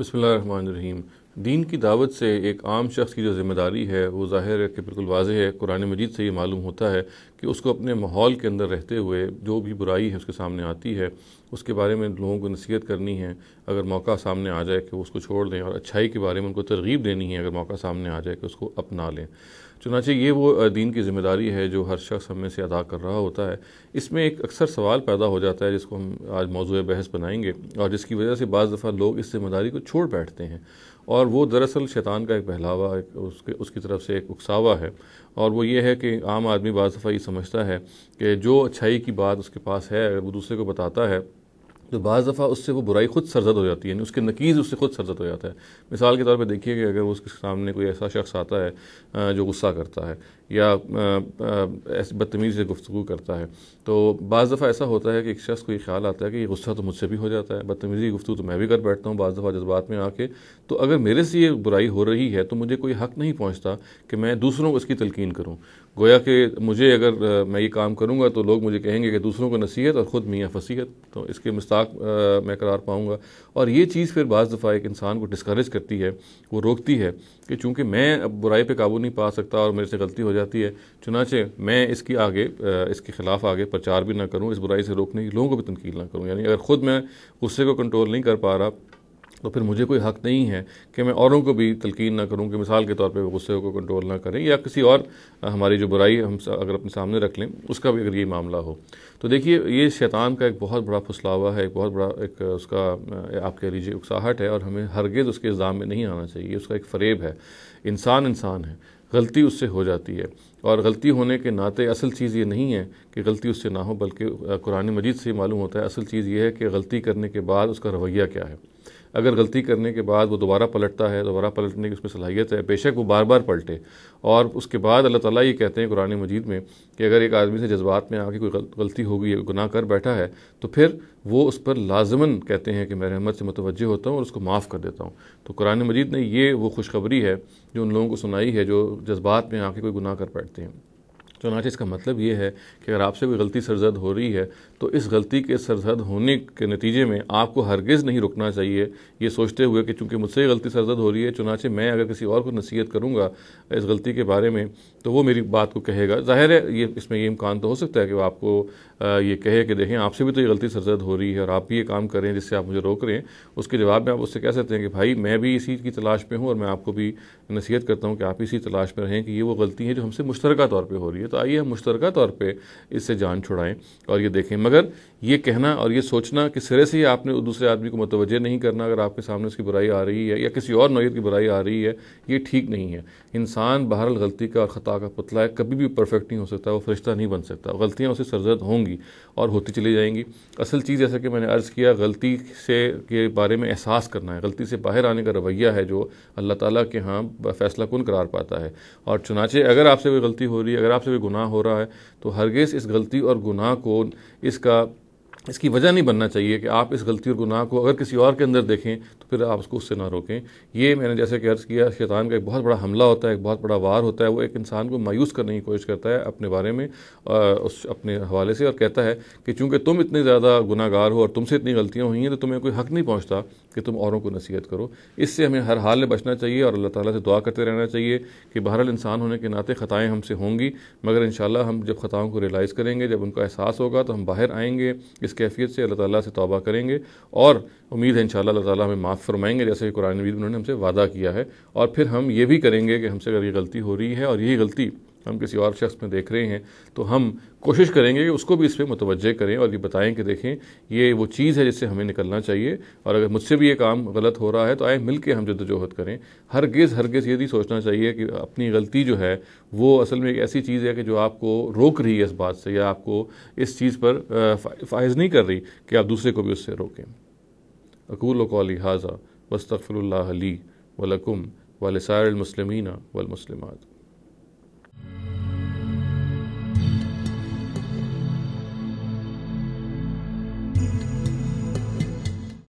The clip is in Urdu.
بسم اللہ الرحمن الرحیم۔ دین کی دعوت سے ایک عام شخص کی جو ذمہ داری ہے وہ ظاہر ہے کہ بالکل واضح ہے۔ قرآن مجید سے یہ معلوم ہوتا ہے کہ اس کو اپنے ماحول کے اندر رہتے ہوئے جو بھی برائی ہے اس کے سامنے آتی ہے اس کے بارے میں لوگوں کو نصیحت کرنی ہے۔ اگر موقع سامنے آ جائے کہ وہ اس کو چھوڑ دیں، اور اچھائی کے بارے میں ان کو ترغیب دینی ہے اگر موقع سامنے آ جائے کہ اس کو اپنا لیں۔ چنانچہ یہ وہ دین کی ذمہ داری ہے جو ہر شخص ہم میں سے ادا کر رہا ہوتا ہے۔ اس میں ایک اکثر سوال پیدا ہو جاتا ہے جس کو ہم آج موضوع بحث بنائیں گے، اور جس کی وجہ سے بعض دفعہ لوگ اس ذمہ داری کو چھوڑ بیٹھتے ہیں، اور وہ دراصل شیطان کا ایک بہلاوا، اس کی طرف سے ایک اکساوا ہے۔ اور وہ یہ ہے کہ عام آدمی بعض دفعہ یہ سمجھتا ہے کہ جو اچھائی کی بات اس کے پاس ہے اگر وہ دوسرے کو بتاتا ہے تو بعض دفعہ اس سے وہ برائی خود سرزد ہو جاتی ہے، یعنی اس کے نقیض اس سے خود سرزد ہو جاتا ہے۔ مثال کے طور پہ دیکھیے کہ اگر اس کے سامنے کوئی ایسا شخص آتا ہے جو غصہ کرتا ہے یا ایسی بدتمیزی سے گفتگو کرتا ہے، تو بعض دفعہ ایسا ہوتا ہے کہ ایک شخص کو یہ خیال آتا ہے کہ یہ غصہ تو مجھ سے بھی ہو جاتا ہے، بدتمیزی کی گفتگو تو میں بھی کر بیٹھتا ہوں بعض دفعہ جذبات میں آ کے، تو اگر میرے سے یہ برائی ہو رہی ہے تو مجھے کوئی حق نہیں پہنچتا کہ میں دوسروں کو اس کی تلقین کروں۔ گویا کہ مجھے اگر میں یہ کام کروں گا تو لوگ مجھے کہیں گے کہ دوسروں کو نصیحت اور خود میاں فصیحت، تو اس کے مستاق میں قرار پاؤں گا۔ اور یہ چیز پھر بعض دفعہ ایک انسان کو ڈسکریج کرتی ہے، وہ روکتی ہے کہ چونکہ میں اب برائی پہ قابو نہیں پا سکتا اور میرے سے غلطی ہو جاتی ہے، چنانچہ میں اس کے خلاف آگے پرچار بھی نہ کروں، اس برائی سے روکنے کی لوگوں کو بھی تنقید نہ کروں۔ یعنی اگر خود میں غصے کو کنٹرول نہیں کر پا رہا تو پھر مجھے کوئی حق نہیں ہے کہ میں اوروں کو بھی تلقین نہ کروں کہ مثال کے طور پہ وہ غصے کو کنٹرول نہ کریں، یا کسی اور ہماری جو برائی ہم اگر اپنے سامنے رکھ لیں اس کا بھی اگر یہ معاملہ ہو۔ تو دیکھیے یہ شیطان کا ایک بہت بڑا پھسلاوا ہے، ایک بہت بڑا ایک اس کا آپ کہہ لیجیے اکساہٹ ہے، اور ہمیں ہرگز اس کے الزام میں نہیں آنا چاہیے۔ اس کا ایک فریب ہے۔ انسان ہے، غلطی اس سے ہو جاتی ہے، اور غلطی ہونے کے ناطے اصل چیز یہ نہیں ہے کہ غلطی اس سے نہ ہو، بلکہ قرآن مجید سے معلوم ہوتا ہے اصل چیز یہ ہے کہ غلطی کرنے کے بعد اس کا رویہ کیا ہے۔ اگر غلطی کرنے کے بعد وہ دوبارہ پلٹتا ہے، دوبارہ پلٹنے کی اس میں صلاحیت ہے، بے شک وہ بار بار پلٹے، اور اس کے بعد اللہ تعالیٰ یہ کہتے ہیں قرآن مجید میں کہ اگر ایک آدمی سے جذبات میں آ کے کوئی غلطی ہو گئی ہے، گناہ کر بیٹھا ہے، تو پھر وہ اس پر لازماً کہتے ہیں کہ میں رحمت سے متوجہ ہوتا ہوں اور اس کو معاف کر دیتا ہوں۔ تو قرآن مجید نے یہ وہ خوشخبری ہے جو ان لوگوں کو سنائی ہے جو جذبات میں آ کے کوئی گناہ کر بیٹھتے ہیں۔ چنانچہ اس کا مطلب یہ ہے کہ اگر آپ سے کوئی غلطی سرزد ہو رہی ہے تو اس غلطی کے سرزد ہونے کے نتیجے میں آپ کو ہرگز نہیں رکنا چاہیے یہ سوچتے ہوئے کہ چونکہ مجھ سے یہ غلطی سرزد ہو رہی ہے چنانچہ میں اگر کسی اور کو نصیحت کروں گا اس غلطی کے بارے میں تو وہ میری بات کو کہے گا۔ ظاہر ہے اس میں یہ امکان تو ہو سکتا ہے کہ وہ آپ کو یہ کہے کہ دیکھیں آپ سے بھی تو یہ غلطی سرزد ہو رہی ہے اور آپ بھی یہ کام کریں جس سے آپ مجھے روک رہے ہیں۔ اس کے جواب میں آپ اس سے کہہ سکتے ہیں کہ بھائی میں بھی اسی کی تلاش پہ ہوں اور میں آپ کو بھی نصیحت کرتا ہوں کہ آپ اسی تلاش پہ رہیں کہ یہ وہ غلطی ہے جو ہم سے مشترکہ طور پہ ہو رہی ہے، تو آئیے ہم مشترکہ طور پہ اس سے جان چھڑائیں اور یہ دیکھیں۔ مگر یہ کہنا اور یہ سوچنا کہ سرے سے ہی آپ نے دوسرے آدمی کو متوجہ نہیں کرنا اگر آپ کے سامنے اس کی برائی آ رہی ہے یا کسی اور نوعیت کی برائی آ رہی ہے، یہ ٹھیک نہیں ہے۔ انسان بہرحال غلطی کا اور خطا کا پتلا ہے، کبھی بھی پرفیکٹ نہیں ہو سکتا، وہ فرشتہ نہیں بن سکتا، غلطیاں اسے سرزد ہوں گی اور ہوتی چلی جائیں گی۔ اصل چیز جیسا کہ میں نے عرض کیا غلطی سے کے بارے میں احساس کرنا ہے، غلطی سے باہر آنے کا رویہ ہے جو اللہ تعالیٰ کے ہاں فیصلہ کن قرار پاتا ہے۔ اور چنانچہ اگر آپ سے کوئی غلطی ہو رہی ہے، اگر آپ سے کوئی گناہ ہو رہا ہے تو ہرگز اس غلطی اور گناہ کو اس کی وجہ نہیں بننا چاہیے کہ آپ اس غلطی اور گناہ کو اگر کسی اور کے اندر دیکھیں تو پھر آپ اس کو اس سے نہ روکیں۔ یہ میں نے جیسے کہ عرض کیا شیطان کا ایک بہت بڑا حملہ ہوتا ہے، ایک بہت بڑا وار ہوتا ہے، وہ ایک انسان کو مایوس کرنے کی کوشش کرتا ہے اپنے بارے میں اپنے حوالے سے، اور کہتا ہے کہ چونکہ تم اتنے زیادہ گناہ گار ہو اور تم سے اتنی غلطیاں ہوئی ہیں تو تمہیں کوئی حق نہیں پہنچتا کہ تم اوروں کو نصیحت کرو۔ اس سے ہمیں ہر حال میں بچنا چاہیے اور اللہ تعالیٰ سے دعا کرتے رہنا چاہیے کہ بہرحال انسان ہونے کے ناطے خطائیں ہم سے ہوں گی، مگر انشاءاللہ ہم جب خطاؤں کو ریلائز کریں گے، جب ان کا احساس ہوگا تو ہم باہر آئیں گے اس کیفیت سے، اللہ تعالیٰ سے توبہ کریں گے، اور امید ہے انشاءاللہ اللہ تعالیٰ ہمیں معاف فرمائیں گے جیسے کہ قرآن مجید انہوں نے ہم سے وعدہ کیا ہے۔ اور پھر ہم یہ بھی کریں گے کہ ہم سے اگر یہ غلطی ہو رہی ہے اور یہی غلطی ہم کسی اور شخص میں دیکھ رہے ہیں تو ہم کوشش کریں گے کہ اس کو بھی اس پہ متوجہ کریں اور یہ بتائیں کہ دیکھیں یہ وہ چیز ہے جس سے ہمیں نکلنا چاہیے، اور اگر مجھ سے بھی یہ کام غلط ہو رہا ہے تو آئے مل کے ہم جدوجہد کریں۔ ہرگز یہ نہیں سوچنا چاہیے کہ اپنی غلطی جو ہے وہ اصل میں ایک ایسی چیز ہے کہ جو آپ کو روک رہی ہے اس بات سے، یا آپ کو اس چیز پر فائز نہیں کر رہی کہ آپ دوسرے کو بھی اس سے روکیں۔ اقول قولی ھذا واستغفر اللہ لی ولکم ولسائر المسلمین والمسلمات۔